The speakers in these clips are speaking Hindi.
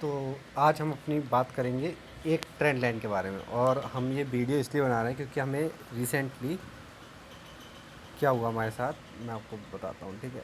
तो आज हम अपनी बात करेंगे एक ट्रेंड लाइन के बारे में। और हम ये वीडियो इसलिए बना रहे हैं क्योंकि हमें रिसेंटली क्या हुआ हमारे साथ, मैं आपको बताता हूँ। ठीक है,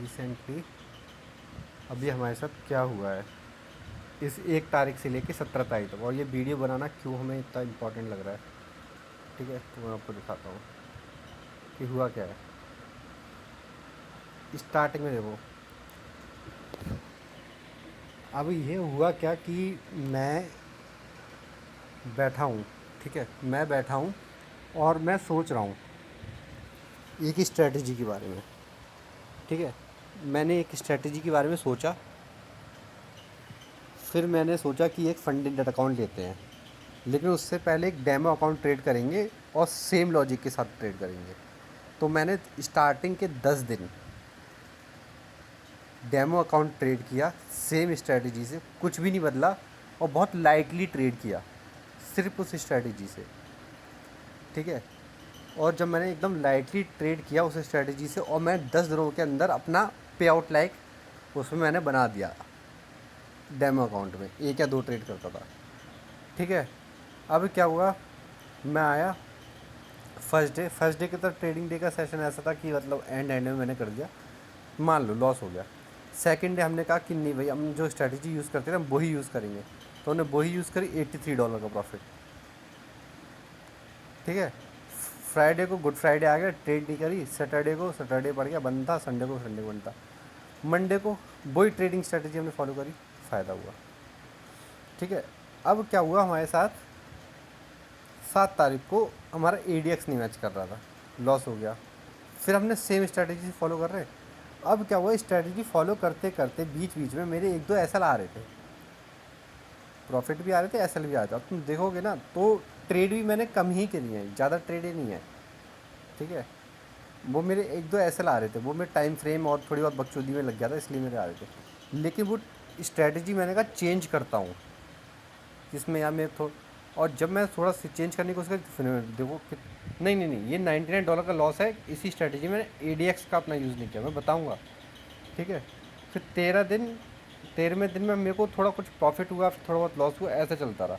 रिसेंटली अभी हमारे साथ क्या हुआ है इस 1 तारीख से लेके 17 तारीख तक, और ये वीडियो बनाना क्यों हमें इतना इम्पोर्टेंट लग रहा है। ठीक है, तो मैं आपको दिखाता हूँ कि हुआ क्या है। स्टार्टिंग में देखो, अब ये हुआ क्या कि मैं बैठा हूँ। ठीक है, मैं बैठा हूँ और मैं सोच रहा हूँ एक ही स्ट्रेटजी के बारे में। ठीक है, मैंने एक स्ट्रेटजी के बारे में सोचा। फिर मैंने सोचा कि एक फंडेड अकाउंट लेते हैं, लेकिन उससे पहले एक डेमो अकाउंट ट्रेड करेंगे और सेम लॉजिक के साथ ट्रेड करेंगे। तो मैंने स्टार्टिंग के 10 दिन डेमो अकाउंट ट्रेड किया सेम स्ट्रेटजी से, कुछ भी नहीं बदला, और बहुत लाइटली ट्रेड किया सिर्फ उस स्ट्रेटजी से। ठीक है, और जब मैंने एकदम लाइटली ट्रेड किया उस स्ट्रेटजी से, और मैं 10 दिनों के अंदर अपना पे आउट लाइक उसमें मैंने बना दिया। डेमो अकाउंट में एक या दो ट्रेड करता था। ठीक है, अब क्या हुआ, मैं आया फर्स्ट डे के तरफ। ट्रेडिंग डे का सेशन ऐसा था कि मतलब एंड में मैंने कर दिया, मान लो लॉस हो गया। सेकंड डे हमने कहा कि नहीं भाई, हम जो स्ट्रेटजी यूज़ करते थे हम वही यूज़ करेंगे, तो हमने वही यूज़ करी, $83 का प्रॉफिट। ठीक है, फ्राइडे को गुड फ्राइडे आ गया, ट्रेड नहीं करी। सैटरडे को सैटरडे पड़ गया, बनता। संडे को संडे को बनता। मंडे को वही ट्रेडिंग स्ट्रेटजी हमने फॉलो करी, फ़ायदा हुआ। ठीक है, अब क्या हुआ हमारे साथ, 7 तारीख को हमारा ADX नहीं मैच कर रहा था, लॉस हो गया। फिर हमने सेम स्ट्रैटेजी फॉलो कर रहे हैं। अब क्या हुआ, स्ट्रैटेजी फॉलो करते करते बीच बीच में मेरे एक दो एसएल आ रहे थे, प्रॉफिट भी आ रहे थे, एसएल भी आ रहे थे। अब तुम देखोगे ना तो ट्रेड भी मैंने कम ही करी है, ज़्यादा ट्रेड ही नहीं है। ठीक है, वो मेरे एक दो एसएल आ रहे थे, वो मेरे टाइम फ्रेम और थोड़ी बहुत बकचोदी में लग गया था, इसलिए मेरे आ रहे थे। लेकिन वो स्ट्रैटेजी मैंने कहा चेंज करता हूँ, जिसमें यार मैं और जब मैं थोड़ा सा चेंज करने की कोशिश करी तो फिर देखो कि नहीं, ये $99 का लॉस है। इसी स्ट्रेटजी में ADX का अपना यूज़ नहीं किया, मैं बताऊंगा। ठीक है, फिर 13वें दिन में मेरे को थोड़ा कुछ प्रॉफिट हुआ, फिर थोड़ा बहुत लॉस हुआ, ऐसा चलता रहा।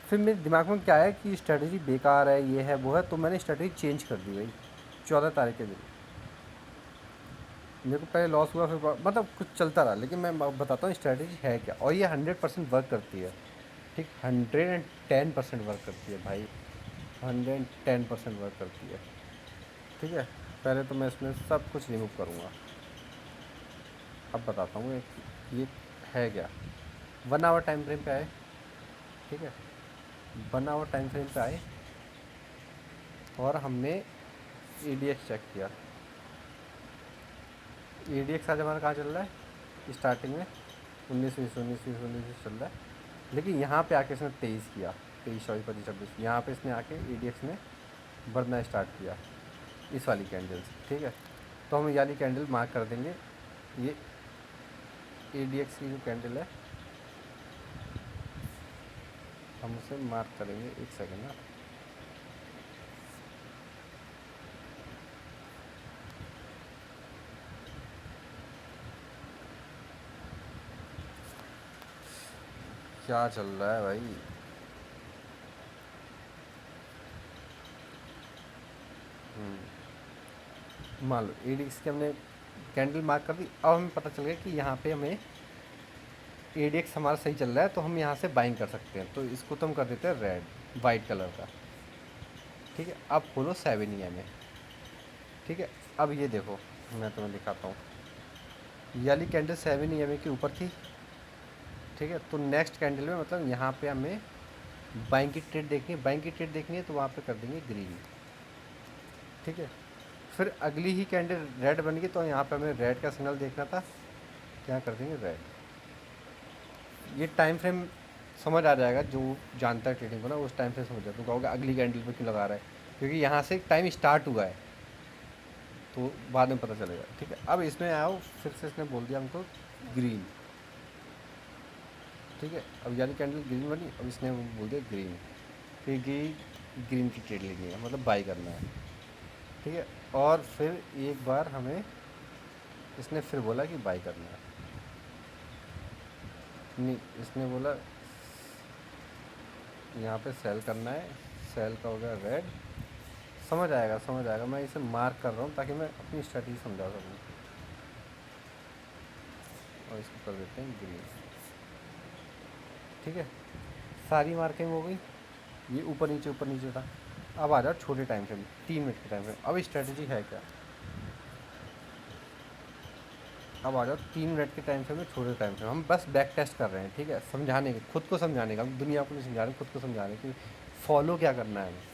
फिर मेरे दिमाग में क्या है कि स्ट्रेटजी बेकार है, ये है वो है, तो मैंने स्ट्रेटजी चेंज कर दी भाई 14 तारीख के दिन। मेरे को पहले लॉस हुआ, फिर मतलब कुछ चलता रहा, लेकिन मैं बताता हूँ स्ट्रेटजी है क्या, और ये 100% वर्क करती है। ठीक, 110% वर्क करती है भाई, 110% वर्क करती है। ठीक है, पहले तो मैं इसमें सब कुछ रिमूव करूँगा। अब बताता हूँ ये है क्या। 1 आवर टाइम फ्रेम पे आए। ठीक है, 1 आवर टाइम फ्रेम पे आए और हमने ADX चेक किया। ADX आज हमारा कहाँ चल रहा है, स्टार्टिंग में 19 20 चल रहा है। लेकिन यहाँ पे आके इसने 23 किया, 23 24 25 26, यहाँ पे इसने आके ADX ने बढ़ना स्टार्ट किया, इस वाली कैंडल से। ठीक है, तो हम ये वाली कैंडल मार्क कर देंगे। ये ADX की जो कैंडल है हम उसे मार्क करेंगे, एक सेकेंड ना। क्या चल रहा है भाई, मान लो ADX की हमने कैंडल मार्क कर दी। अब हमें पता चल गया कि यहाँ पे हमें ADX हमारा सही चल रहा है, तो हम यहाँ से बाइंग कर सकते हैं। तो इसको तो हम कर देते हैं रेड, वाइट कलर का। ठीक है, अब खोलो 7 EM में। ठीक है, अब ये देखो, मैं तुम्हें दिखाता हूँ। ये वाली कैंडल 7 EM के ऊपर थी। ठीक है, तो नेक्स्ट कैंडल में मतलब यहाँ पे हमें बाइंग की ट्रेड देखनी है। बाइंग की ट्रेड देखनी है तो वहाँ पे कर देंगे ग्रीन। ठीक है, फिर अगली ही कैंडल रेड बन गई, तो यहाँ पे हमें रेड का सिग्नल देखना था, क्या कर देंगे रेड। ये टाइम फ्रेम समझ आ जाएगा, जो जानता है ट्रेडिंग को ना, उस टाइम फ्रेम समझ जाता है। तो कहोगे अगली कैंडल पे क्यों लगा रहा है, क्योंकि यहाँ से टाइम स्टार्ट हुआ है, तो बाद में पता चलेगा। ठीक है, अब इसमें आओ, फिर से इसने बोल दिया हमको ग्रीन। ठीक है, अब यानी कैंडल ग्रीन बनी, अब इसने बोल दिया ग्रीन, फिर ग्रीन की ट्रेड लेनी है, मतलब बाई करना है। ठीक है, और फिर एक बार हमें इसने फिर बोला कि बाई करना है, नहीं इसने बोला यहाँ पे सेल करना है, सेल का हो गया रेड। समझ आएगा समझ आएगा, मैं इसे मार्क कर रहा हूँ ताकि मैं अपनी स्ट्रेटजी समझा सकूँ। और इसको कर देते हैं ग्रीन। ठीक है, सारी मार्किंग हो गई। ये ऊपर नीचे था। अब आ जाओ छोटे टाइम फ्रेम, 3 मिनट के टाइम फ्रेम। अब स्ट्रेटजी है क्या, अब आ जाओ 3 मिनट के टाइम फ्रेम में, छोटे टाइम फ्रेम। हम बस बैक टेस्ट कर रहे हैं, ठीक है, समझाने के, खुद को समझाने का। हम दुनिया को नहीं समझा रहे, खुद को समझा रहे कि फॉलो क्या करना है हमें।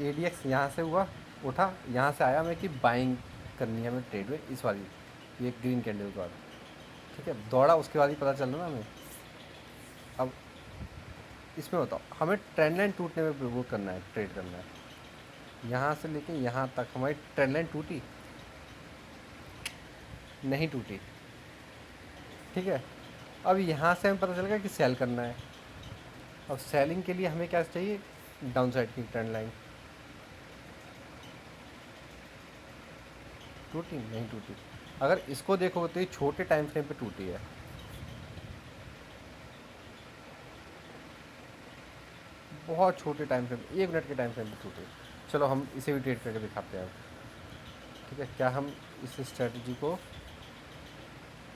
ADX यहाँ से हुआ, उठा, यहाँ से आया हमें कि बाइंग करनी है हमें ट्रेड में इस वाली, ये ग्रीन कैंडल के बाद। ठीक है, दौड़ा, उसके बाद ही पता चल रहा ना हमें। अब इसमें बताओ, हमें ट्रेंड लाइन टूटने में वो करना है, ट्रेड करना है। यहाँ से लेके यहाँ तक हमारी ट्रेंड लाइन टूटी नहीं टूटी। ठीक है, अब यहाँ से हमें पता चल गया कि सेल करना है। अब सेलिंग के लिए हमें क्या चाहिए, डाउन साइड की ट्रेंड लाइन। टूटी नहीं टूटी। अगर इसको देखोगे तो ये छोटे टाइम फ्रेम पे टूटी है, बहुत छोटे टाइम फ्रेम, 1 मिनट के टाइम फ्रेम पे टूटी। चलो हम इसे भी ट्रेड करके दिखाते हैं। ठीक है, क्या हम इस स्ट्रेटजी को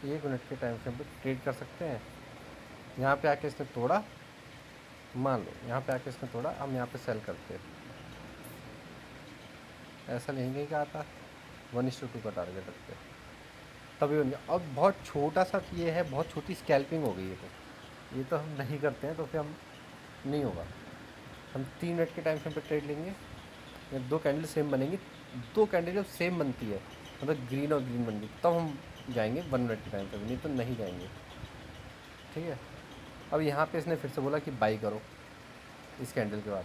1 मिनट के टाइम फ्रेम पे ट्रेड कर सकते हैं। यहाँ पे आके इसने तोड़ा, मान लो यहाँ पे आके इसने तोड़ा, हम यहाँ पे सेल करते हैं। ऐसा नहीं कि आता 1:2 का टारगेट रखते हैं, तभी बन गया। अब बहुत छोटा सा ये है, बहुत छोटी स्कैल्पिंग हो गई है, तो ये तो हम नहीं करते हैं, तो फिर हम नहीं होगा। हम 3 मिनट के टाइम फ्रेम पे ट्रेड लेंगे, या 2 कैंडल सेम बनेंगी। 2 कैंडल जब सेम बनती है, मतलब ग्रीन और ग्रीन बन गई, तब हम जाएंगे 1 मिनट के टाइम पे, नहीं तो नहीं जाएंगे। ठीक है, अब यहाँ पे इसने फिर से बोला कि बाई करो इस कैंडल के बाद।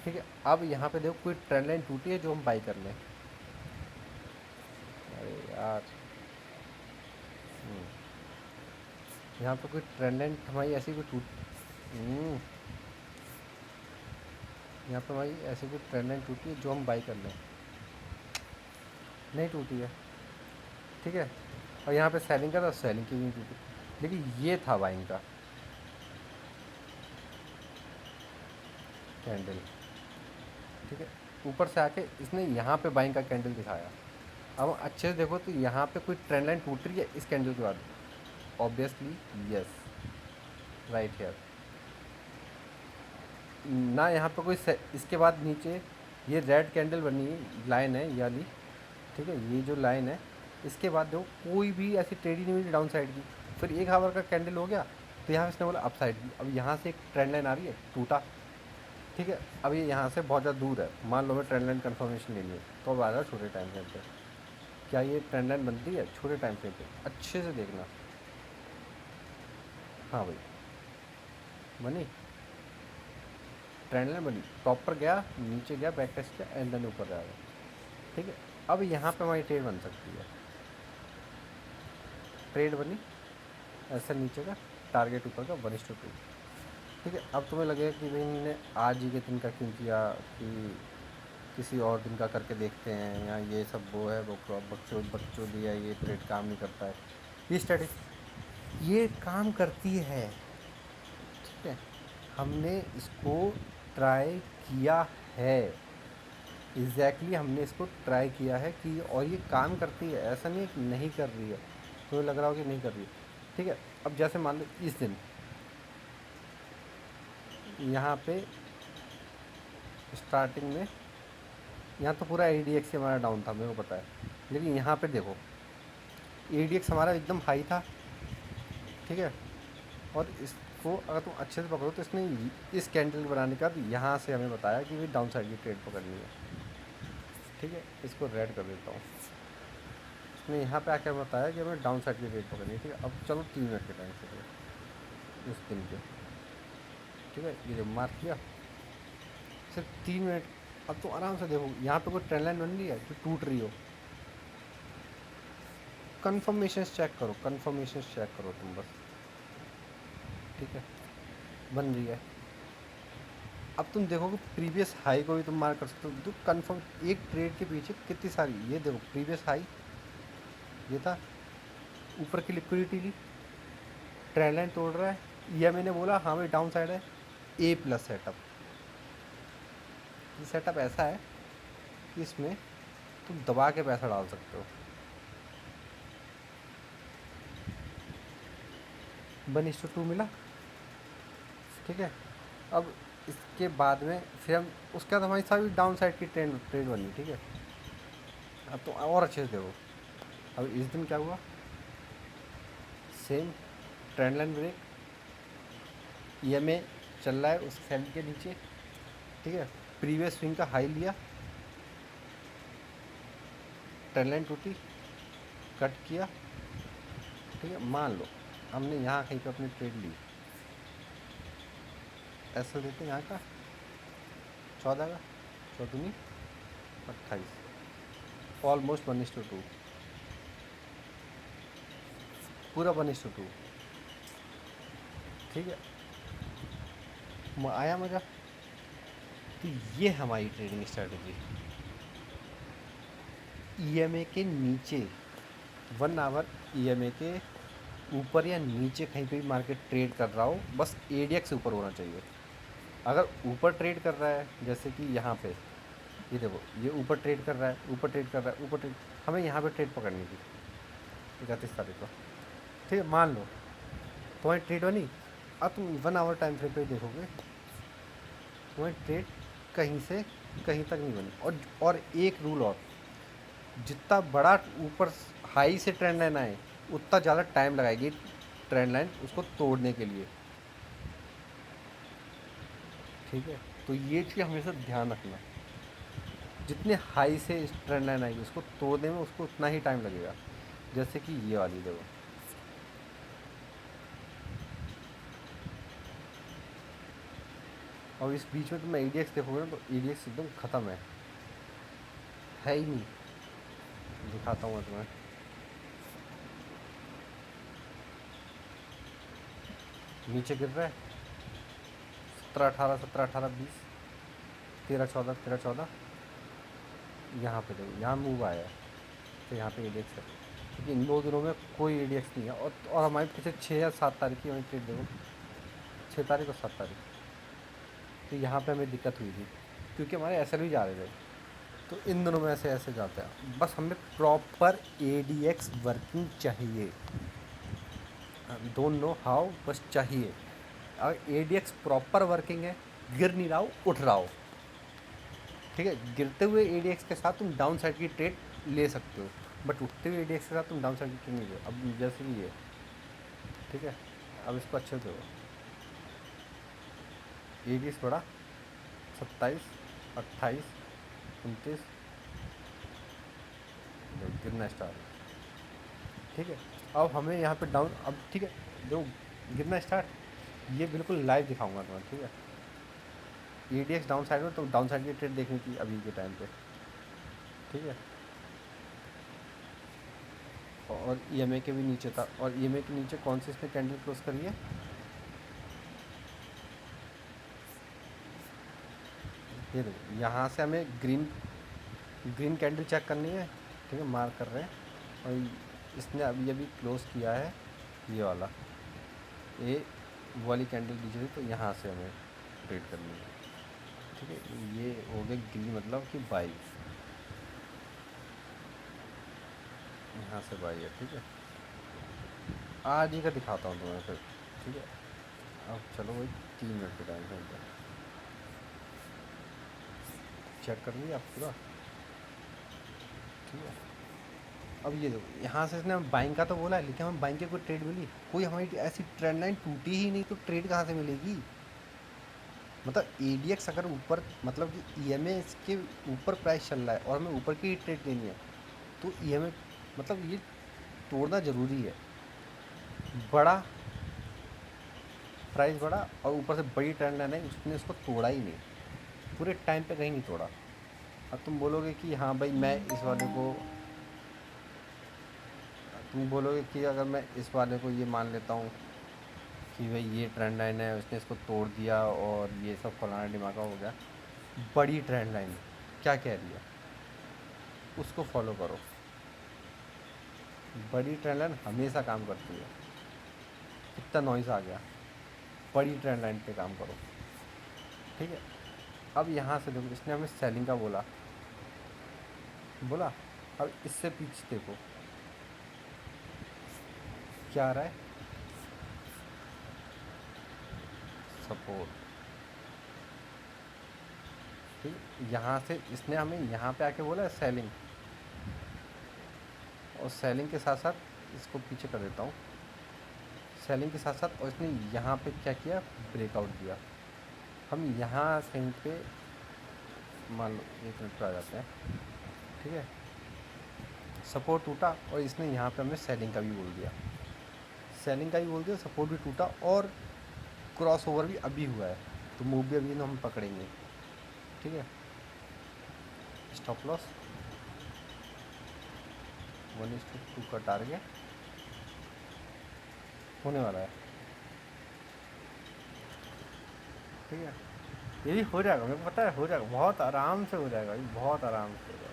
ठीक है, अब यहाँ पे देखो कोई ट्रेंड लाइन टूटी है जो हम बाई कर लें। अरे यार, यहाँ पे कोई ट्रेंड लाइन हमारी ऐसी कोई यहाँ पे हमारी ऐसी कोई ट्रेंड लाइन टूटी है जो हम बाई कर लें, नहीं टूटी है। ठीक है, और यहाँ पे सेलिंग का था, सेलिंग की भी नहीं टूटी, लेकिन ये था बाइंग का कैंडल। ठीक है, ऊपर से आके इसने यहाँ पे बाइंग का कैंडल दिखाया। अब अच्छे से देखो तो यहाँ पे कोई ट्रेंड लाइन टूट रही है इस कैंडल के बाद, ऑब्वियसली यस, राइट हेयर ना। यहाँ पे कोई इसके बाद नीचे ये रेड कैंडल बनी लाइन है ये वाली। ठीक है, ये जो लाइन है, इसके बाद देखो कोई भी ऐसी ट्रेड ही नहीं मिली डाउन साइड की। फिर 1 आवर का कैंडल हो गया, तो यहाँ इसने बोला अप साइड की। अब यहाँ से एक ट्रेंड लाइन आ रही है, टूटा। ठीक है, अब ये यहाँ से बहुत ज़्यादा दूर है, मान लो मैं ट्रेंड लाइन कन्फर्मेशन लेनी है, तो अब आ रहा है छोटे टाइम फ्रेम पे। क्या ये ट्रेंड लाइन बनती है छोटे टाइम फ्रेम पे, अच्छे से देखना। हाँ भाई, बनी ट्रेंड लाइन, बनी, टॉप पर गया, नीचे गया, बैक टेस्ट किया, एंड देन ऊपर जाएगा। ठीक है, अब यहाँ पे हमारी ट्रेड बन सकती है। ट्रेड बनी ऐसा नीचे का, टारगेट ऊपर का 1:2। ठीक है, अब तुम्हें लगेगा कि भाई मैंने आज ही के दिन का क्यों किया, कि किसी और दिन का करके देखते हैं, या ये सब वो है, वो बच्चों दिया, ये ट्रेड काम नहीं करता है। ये स्ट्रेटेजी ये काम करती है। ठीक है, हमने इसको ट्राई किया है, हमने इसको ट्राई किया है कि, और ये काम करती है, ऐसा नहीं है कि नहीं कर रही है। तुम्हें लग रहा हो कि नहीं कर रही है। ठीक है, अब जैसे मान लो इस दिन यहाँ पे स्टार्टिंग में, यहाँ तो पूरा ADX हमारा डाउन था, मेरे को पता है, लेकिन यहाँ पे देखो ADX हमारा एकदम हाई था। ठीक है, और इसको अगर तुम अच्छे से पकड़ो तो इसने इस कैंडल बनाने का यहाँ से हमें बताया कि भाई डाउन साइड की ट्रेड पकड़नी है। ठीक है, इसको रेड कर देता हूँ। इसने यहाँ पे आकर बताया कि हमें डाउन साइड की ट्रेड पकड़नी है। ठीक है, अब चलो 3 मिनट के टाइम से उस दिन के। ठीक है, ये मार्क किया, सिर्फ 3 मिनट। अब तो आराम से देखो, यहाँ पे कोई ट्रेंड लाइन बन रही है जो टूट रही हो, कन्फर्मेशन चेक करो, कन्फर्मेशन चेक करो तुम बस। ठीक है, बन रही है। अब तुम देखोगे प्रीवियस हाई को भी तुम मार्क कर सकते हो, तो कन्फर्म एक ट्रेड के पीछे कितनी सारी, ये देखो प्रीवियस हाई, ये था, ऊपर की लिक्विडिटी ली, ट्रेंड लाइन तोड़ रहा है, ये मैंने बोला हाँ भाई डाउन साइड है, ए प्लस सेटअप। ये सेटअप ऐसा है कि इसमें तुम दबा के पैसा डाल सकते हो। 1:2 मिला, ठीक है। अब इसके बाद में फिर हम उसके बाद हमारी सारी डाउन साइड की ट्रेड बनी, ठीक है। अब तो और अच्छे से देखो, अब इस दिन क्या हुआ, same trend line break, EMA चल रहा है उस सेल के नीचे, ठीक है। प्रीवियस स्विंग का हाई लिया, ट्रेंड लाइन टूटी, कट किया, ठीक है। मान लो हमने यहाँ कहीं पे अपनी ट्रेड ली, ऐसा देते हैं यहाँ का 14 का, 14 28, ऑलमोस्ट 1:2, पूरा 1:2, ठीक है। आया मज़ा। तो ये हमारी ट्रेडिंग स्ट्रेटजी, ईएमए के नीचे 1 आवर, ईएमए के ऊपर या नीचे कहीं पे भी मार्केट ट्रेड कर रहा हो, बस एडीएक्स से ऊपर होना चाहिए। अगर ऊपर ट्रेड कर रहा है, जैसे कि यहाँ पे ये देखो, ये ऊपर ट्रेड कर रहा है, ऊपर ट्रेड कर रहा है, ऊपर ट्रेड, हमें यहाँ पे ट्रेड पकड़नी थी 31 तारीख को, ठीक है। मान लो तुम्हारी ट्रेड बनी, अब तुम 1 आवर टाइम फ्रेम पे देखोगे तुम्हारी ट्रेड कहीं से कहीं तक नहीं बनी। और एक रूल और, जितना बड़ा ऊपर हाई से ट्रेंड लाइन आए उतना ज़्यादा टाइम लगाएगी ट्रेंड लाइन उसको तोड़ने के लिए, ठीक है। तो ये चीज़ हमेशा ध्यान रखना, जितने हाई से ट्रेंड लाइन आएगी उसको तोड़ने में उसको उतना ही टाइम लगेगा। जैसे कि ये वाली देखो, और इस बीच में तुम एडीएक्स देखोगे ना, तो एडीएक्स एकदम ख़त्म है ही नहीं। दिखाता हूँ मैं तुम्हें, नीचे गिर रहा है 17 18, 17 18, 20, 13 14, 13 14, यहाँ पे देखो यहाँ मूव आया है, तो यहाँ पे एडीएक्स है, क्योंकि इन 2 दिनों में कोई एडीएक्स नहीं है। और हमारे पीछे 6 या 7 तारीख की हमें ट्रेड देखो, 6 तारीख और 7 तारीख, तो यहाँ पे हमें दिक्कत हुई थी क्योंकि हमारे एसएल भी जा रहे थे। तो इन दोनों में ऐसे ऐसे जाता है, बस हमें प्रॉपर एडीएक्स वर्किंग चाहिए, डोंट नो हाउ, बस चाहिए। अगर एडीएक्स प्रॉपर वर्किंग है, गिर नहीं रहा हो, उठ रहा हो, ठीक है। गिरते हुए एडीएक्स के साथ तुम डाउन साइड की ट्रेड ले सकते हो, बट उठते हुए एडीएक्स के साथ तुम डाउन साइड की ट्रेड नहीं ले। अब जैसे कि ये, ठीक है, अब इसको अच्छे से देखो, एडीएक्स बढ़ा 27 28 29, गिरना स्टार्ट, ठीक है। अब हमें यहाँ पे डाउन, अब ठीक है, जो गिरना स्टार्ट, ये बिल्कुल लाइव दिखाऊंगा तुम्हें, ठीक है। एडीएक्स डाउन साइड में, तो डाउन साइड की ट्रेड देखनी थी अभी के टाइम पे, ठीक है। और ईएमए के भी नीचे था, और ईएमए के नीचे कौन सी इसने कैंडल क्लोज करी है, ये देखो, यहाँ से हमें ग्रीन ग्रीन कैंडल चेक करनी है, ठीक है, मार्क कर रहे हैं। और इसने अभी अभी क्लोज किया है ये वाला, ये वाली कैंडल दीजिए, तो यहाँ से हमें ट्रेड करनी है, ठीक है। ये हो गया ग्रीन, मतलब कि बाई, यहाँ से बाई है, ठीक है। आज ही का दिखाता हूँ तुम्हें फिर, ठीक है। अब चलो वही 3 मिनट के टाइम है, चेक कर लिया आप पूरा, ठीक है। अब ये देखो, यहाँ से इसने बाइंग का तो बोला है, लेकिन हमें बाइंग की कोई ट्रेड मिली, कोई हमारी ऐसी ट्रेंड लाइन टूटी ही नहीं, तो ट्रेड कहाँ से मिलेगी। मतलब एडीएक्स अगर ऊपर, मतलब कि ईएमए इसके ऊपर प्राइस चल रहा है और हमें ऊपर की ही ट्रेड लेनी है, तो ईएमए मतलब ये तोड़ना ज़रूरी है। बड़ा प्राइस बढ़ा और ऊपर से बड़ी ट्रेंड लाइन है, उसने इसको तोड़ा ही नहीं, पूरे टाइम पे कहीं नहीं तोड़ा। अब तुम बोलोगे कि हाँ भाई मैं इस वाले को, तुम बोलोगे कि अगर मैं इस वाले को ये मान लेता हूँ कि भाई ये ट्रेंड लाइन है, उसने इसको तोड़ दिया और ये सब फलाना डिमाका हो गया, बड़ी ट्रेंड लाइन क्या कह रही है उसको फॉलो करो, बड़ी ट्रेंड लाइन हमेशा काम करती है। कितना नॉइस आ गया। बड़ी ट्रेंड लाइन पे काम करो, ठीक है। अब यहाँ से देखो, इसने हमें सेलिंग का बोला बोला। अब इससे पीछे देखो क्या आ रहा है, सपोर्ट। ठीक, यहाँ से इसने हमें यहाँ पे आके बोला है सेलिंग, और सेलिंग के साथ साथ इसको पीछे कर देता हूँ। सेलिंग के साथ साथ और इसने यहाँ पे क्या किया, ब्रेकआउट दिया। हम यहाँ कहीं पे मान लो 1 मिनट पर आ जाते हैं, ठीक है। सपोर्ट टूटा और इसने यहाँ पे हमें सेलिंग का भी बोल दिया, सेलिंग का भी बोल दिया, सपोर्ट भी टूटा और क्रॉस ओवर भी अभी हुआ है, तो मूव भी अभी हम पकड़ेंगे, ठीक है। स्टॉप लॉस 1:2 का टारगेट होने वाला है, ठीक है। ये भी हो जाएगा, मेरे को पता है हो जाएगा, बहुत आराम से हो जाएगा, ये बहुत आराम से हो जाएगा।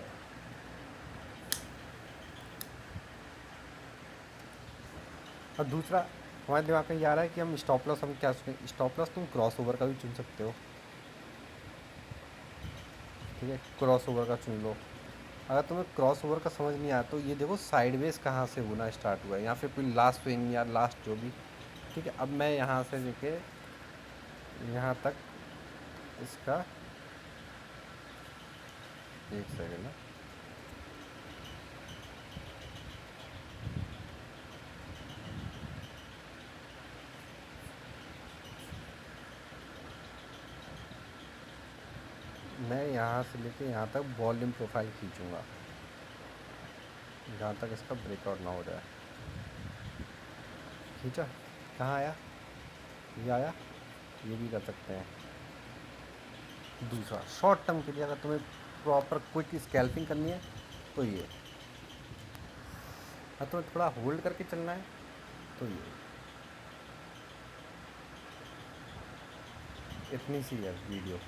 और दूसरा हमारे दिमाग में ये आ रहा है कि हम स्टॉप लॉस, हम क्या सुने, स्टॉप लॉस तुम क्रॉस ओवर का भी चुन सकते हो, ठीक है। क्रॉस ओवर का चुन लो। अगर तुम्हें क्रॉस ओवर का समझ नहीं आया तो ये देखो साइडवेज कहाँ से होना स्टार्ट हुआ है, या फिर कोई लास्ट स्विंग या लास्ट जो भी, ठीक है। अब मैं यहाँ से लेके यहाँ तक इसका, एक सेकेंड है, मैं यहाँ से लेके यहाँ तक वॉल्यूम प्रोफाइल खींचूँगा जहाँ तक इसका ब्रेकआउट ना हो जाए। खींचा, कहाँ आया, ये आया, ये भी कर सकते हैं। दूसरा शॉर्ट टर्म के लिए अगर तुम्हें प्रॉपर क्विक स्कैल्पिंग करनी है तो ये, अगर तुम्हें थोड़ा होल्ड करके चलना है तो ये, इतनी सी है वीडियो।